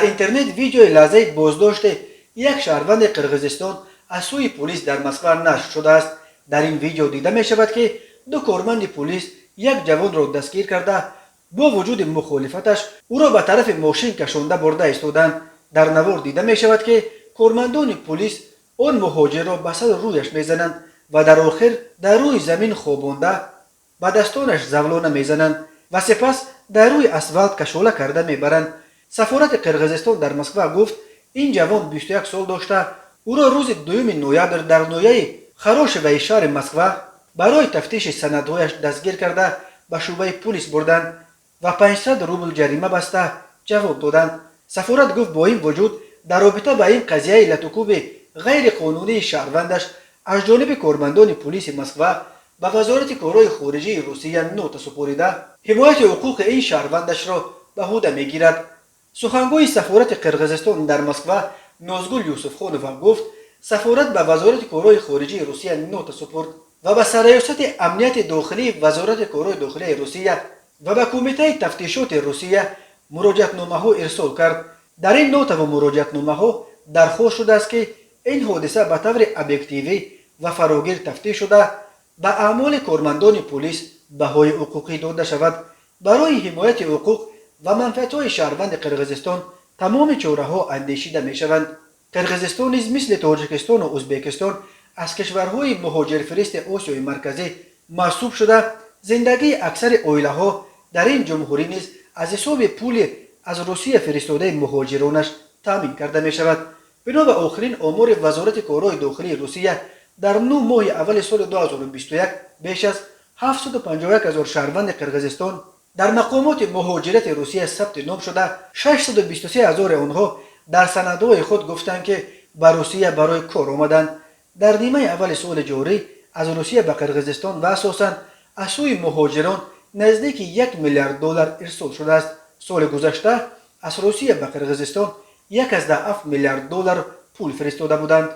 در اینترنت ویدیوی لحظه بازداشت یک شهروند قرقیزستان از سوی پلیس در مسکو نشر شده است. در این ویدیو دیده می شود که دو کارمند پلیس یک جوان را دستگیر کرده با وجود مخالفتش او را به طرف ماشین کشانده برده ایستادند. در نوار دیده می شود که کارمندان پلیس آن مهاجر را به سر رویش میزنند و در آخر در روی زمین خوابانده به دستانش زولانه میزنند و سپس در روی اسفالت کشاله کرده میبرند. سفارت قرقیزستان در مسکو گفت این جوان 21 سال داشته. او را روز 2 نوامبر در ناحیه خراشوی شهر مسکو برای تفتیش سندهایش دستگیر کرده به شعبه پلیس بردند و 500 روبل جریمه بسته جواب دادند. سفارت گفت با این وجود در رابطه با این قضیه لطوکوب غیر قانونی شهروندش از جانب کارمندان پلیس مسکو به وزارت کارهای خارجه روسیه نوت سپرده حمایت حقوق این شهروندش را به عهده میگیرد. سخنگوی سفارت قرقیزستان در مسکو نازگل یوسفخانووا گفت سفارت به وزارت کارهای خارجه روسیه نوت سپرد و به سرریاست امنیت داخلی وزارت کارهای داخلی روسیه و به کمیته تفتیشات روسیه مراجعتنامه ها ارسال کرد. در این نوت و مراجعتنامه ها درخواست شده است که این حادثه به طور ابجکتیوی و فراگیر تفتیش شده به اعمال کارمندان پلیس بهای حقوقی داده شود. برای حمایت حقوق و منفعت‌های شهروند قرقیزستان تمام چاره‌ها اندیشیده می‌شوند. قرقیزستان نیز مثل تاجیکستان و ازبکستان از کشورهای مهاجرفرست آسیای مرکزی محسوب شده زندگی اکثر عائله‌ها در این جمهوری نیز از حساب پول از روسیه فرستاده مهاجرانش تامین کرده می‌شود. بنا به آخرین آمار وزارت کارهای داخلی روسیه در 9 ماه اول سال 2021 بیش از 751,000 شهروند قرقیزستان در مقامات مهاجرت روسیه ثبت نام شده 623,000 آنها در سندهای خود گفتند که به روسیه برای کار آمدند. در نیمه اول سال جاری از روسیه به قرقیزستان و اساساً از سوی مهاجران نزدیک 1 میلیارد دلار ارسال شده است. سال گذشته از روسیه به قرقیزستان 1.7 میلیارد دلار پول فرستاده بودند.